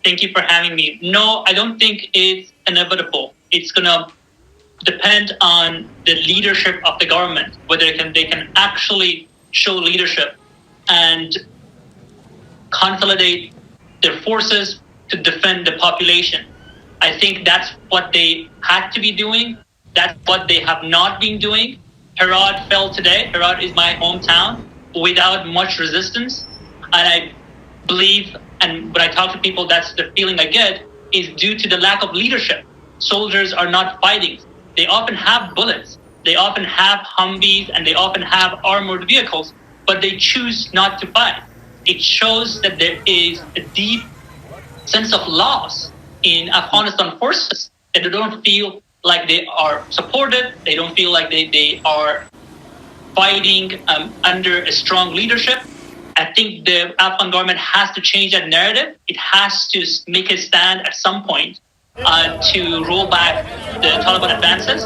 Thank you for having me. No, I don't think it's inevitable. It's going to depend on the leadership of the government, whether they can actually show leadership and consolidate their forces to defend the population. I think that's what they had to be doing. That's what they have not been doing. Herat fell today. Herat is my hometown without much resistance. And I believe, and when I talk to people, that's the feeling I get, is due to the lack of leadership. Soldiers are not fighting. They often have bullets. They often have Humvees and they often have armored vehicles, but they choose not to fight. It shows that there is a deep sense of loss in Afghanistan forces, that they don't feel like they are supported. They don't feel like they are fighting under a strong leadership. I think the Afghan government has to change that narrative. It has to make a stand at some point to roll back the Taliban advances,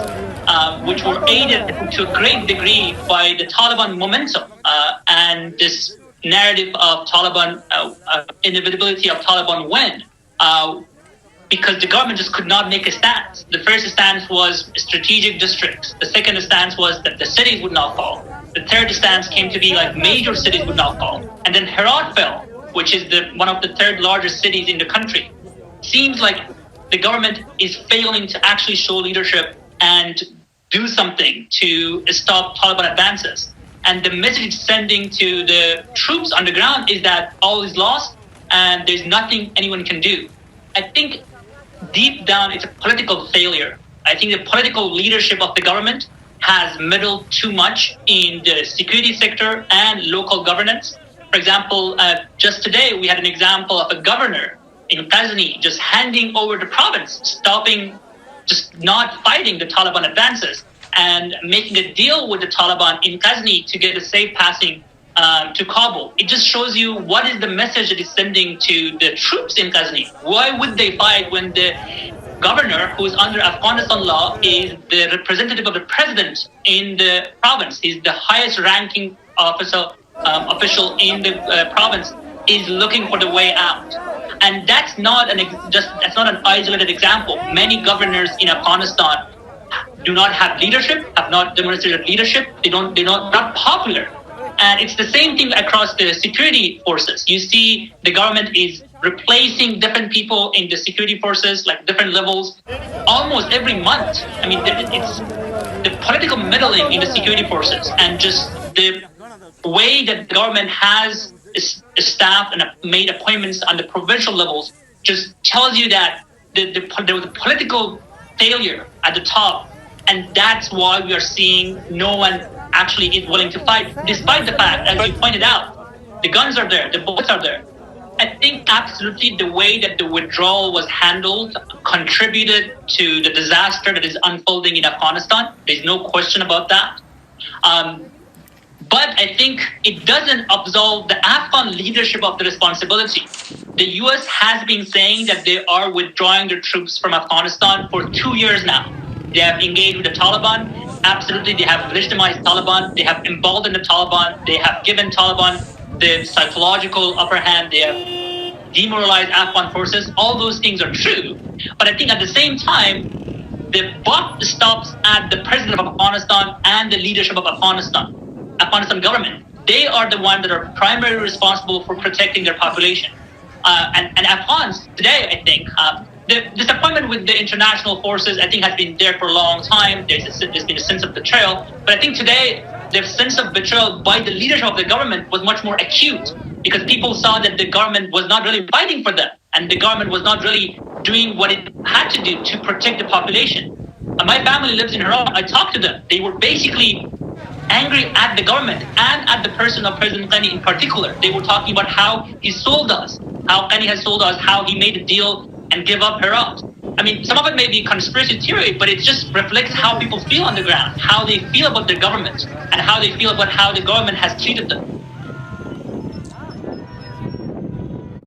which were aided to a great degree by the Taliban momentum and this narrative of Taliban, inevitability of Taliban win, because the government just could not make a stance. The first stance was strategic districts. The second stance was that the cities would not fall. The third stance came to be like major cities would not fall. And then Herat fell, which is one of the third largest cities in the country. Seems like the government is failing to actually show leadership and do something to stop Taliban advances. And the message it's sending to the troops on the ground is that all is lost and there's nothing anyone can do. I think deep down it's a political failure. I think the political leadership of the government has meddled too much in the security sector and local governance. For example, just today we had an example of a governor in Ghazni just handing over the province, stopping, just not fighting the Taliban advances and making a deal with the Taliban in Ghazni to get a safe passing to Kabul. It just shows you what is the message it is sending to the troops in Ghazni. Why would they fight when the governor, who is under Afghanistan law, is the representative of the president in the province? He's the highest ranking official in the province, is looking for the way out. And that's not that's not an isolated example. Many governors in Afghanistan do not have leadership, have not demonstrated leadership. They're not popular. And it's the same thing across the security forces. You see the government is replacing different people in the security forces, like different levels, almost every month. I mean, it's the political meddling in the security forces and just the way that the government has staffed and made appointments on the provincial levels just tells you that there was a political failure at the top. And that's why we are seeing no one actually is willing to fight, despite the fact, as you pointed out, the guns are there, the bullets are there. I think absolutely the way that the withdrawal was handled contributed to the disaster that is unfolding in Afghanistan. There's no question about that. But I think it doesn't absolve the Afghan leadership of the responsibility. The US has been saying that they are withdrawing their troops from Afghanistan for 2 years now. They have engaged with the Taliban. Absolutely, they have legitimized Taliban. They have emboldened the Taliban. They have given Taliban the psychological upper hand. They have demoralized Afghan forces. All those things are true. But I think at the same time, the buck stops at the president of Afghanistan and the leadership of Afghanistan government. They are the ones that are primarily responsible for protecting their population. And Afghans today, I think, the disappointment with the international forces, I think, has been there for a long time. There's been a sense of betrayal. But I think today, the sense of betrayal by the leadership of the government was much more acute because people saw that the government was not really fighting for them and the government was not really doing what it had to do to protect the population. My family lives in Iran. I talked to them. They were basically angry at the government and at the person of President Ghani in particular. They were talking about how he sold us, how Ghani has sold us, how he made a deal and give up Herat. I mean, some of it may be conspiracy theory, but it just reflects how people feel on the ground, how they feel about their government, and how they feel about how the government has treated them.